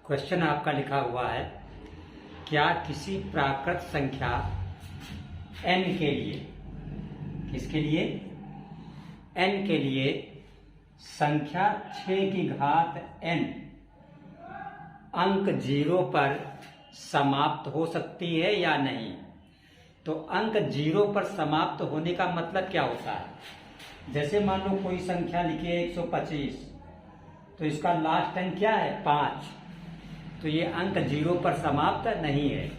Question आपका लिखा हुआ है, क्या किसी प्राकृत संख्या n के लिए, किसके लिए, n के लिए संख्या 6 की घात n अंक 0 पर समाप्त हो सकती है या नहीं। तो अंक 0 पर समाप्त होने का मतलब क्या होता है। जैसे मान लो कोई संख्या लिखी है 125, तो इसका लास्ट अंक क्या है 5, तो ये अंक 0 पर समाप्त नहीं है।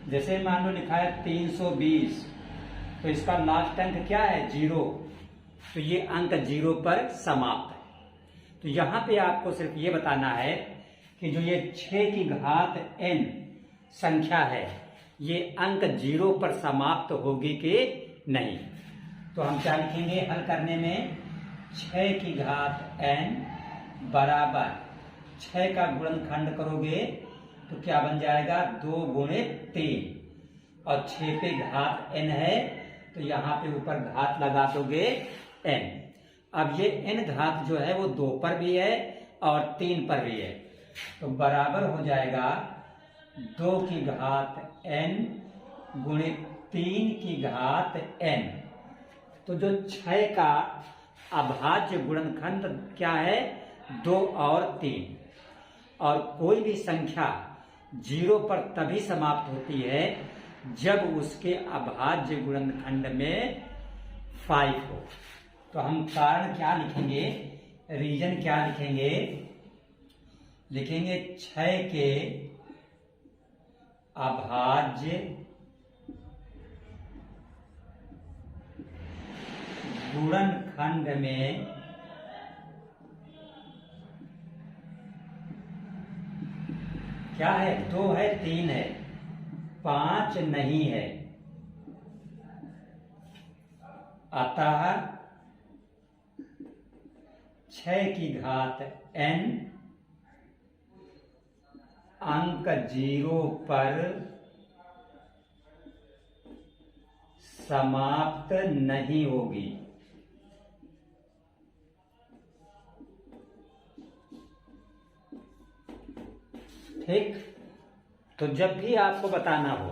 जैसे मान लो लिखा है 320, तो इसका लास्ट अंक क्या है 0, तो ये अंक 0 पर समाप्त है। तो यहां पे आपको सिर्फ ये बताना है कि जो ये 6 की घात n संख्या है ये अंक 0 पर समाप्त होगी कि नहीं। तो हम क्या लिखेंगे हल करने में, 6 की घात n बराबर 6 का गुणनखंड करोगे तो क्या बन जाएगा 2 गुणित 3, और 6 पे घात n है तो यहाँ पे ऊपर घात लगा दोगे n। अब ये n घात जो है वो 2 पर भी है और 3 पर भी है, तो बराबर हो जाएगा 2 की घात n गुणित 3 की घात n। तो जो 6 का अभाज्य गुणनखंड क्या है 2 और 3, और कोई भी संख्या 0 पर तभी समाप्त होती है जब उसके अभाज्य गुणनखंड में 5 हो। तो हम कारण क्या लिखेंगे, रीजन क्या लिखेंगे, लिखेंगे 6 के अभाज्य गुणनखंड में क्या है 2 है 3 है 5 नहीं है, अतः 6 की घात n अंक 0 पर समाप्त नहीं होगी। ठीक, तो जब भी आपको बताना हो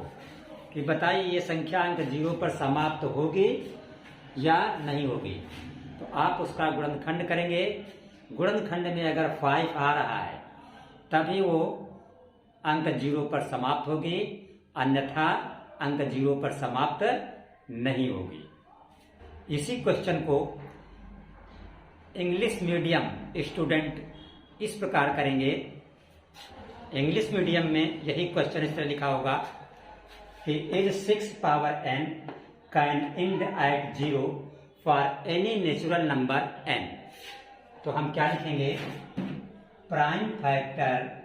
कि बताइए ये संख्या अंक 0 पर समाप्त होगी या नहीं होगी, तो आप उसका गुणनखंड करेंगे। गुणनखंड में अगर 5 आ रहा है तभी वो अंक 0 पर समाप्त होगी, अन्यथा अंक 0 पर समाप्त नहीं होगी। इसी क्वेश्चन को इंग्लिश मीडियम स्टूडेंट इस प्रकार करेंगे। इंग्लिश मीडियम में यही क्वेश्चन इस तरह लिखा होगा कि is 6 power n can end at 0 for any natural number n। तो हम क्या लिखेंगे, प्राइम फैक्टर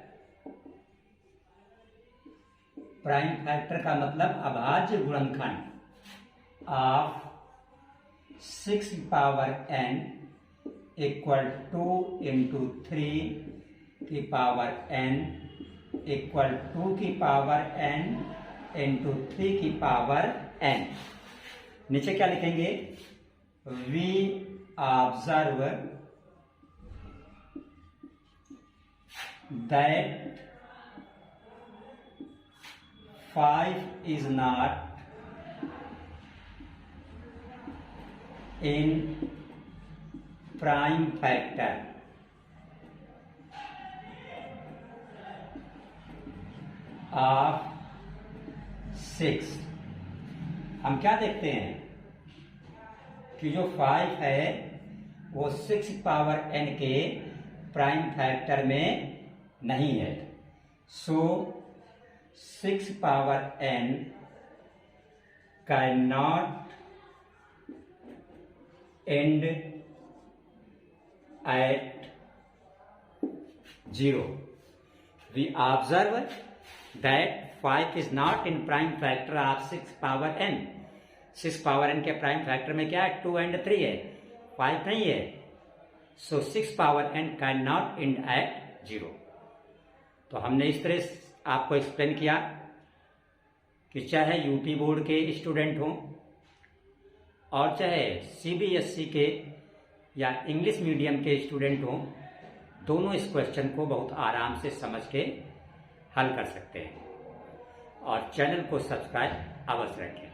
का मतलब अभाज्य गुणनखंड of 6 power n equal 2 into 3 की पावर n इक्वल 2 की पावर n इंटू 3 की पावर n। नीचे क्या लिखेंगे, we observe that 5 is not in prime factor of 6। हम क्या देखते हैं कि जो 5 है वो 6 पावर n के प्राइम फैक्टर में नहीं है। सो 6 power n can not end at 0। We observe that 5 is not in prime factor of 6 power n। 6 power n के प्राइम फैक्टर में क्या है 2 and 3 है, 5 नहीं है। सो 6 power n can not end at 0। तो हमने इस तरह आपको एक्सप्लेन किया कि चाहे यूपी बोर्ड के स्टूडेंट हों और चाहे सीबीएसई के या इंग्लिश मीडियम के स्टूडेंट हों, दोनों इस क्वेश्चन को बहुत आराम से समझ के हल कर सकते हैं। और चैनल को सब्सक्राइब अवश्य रखें।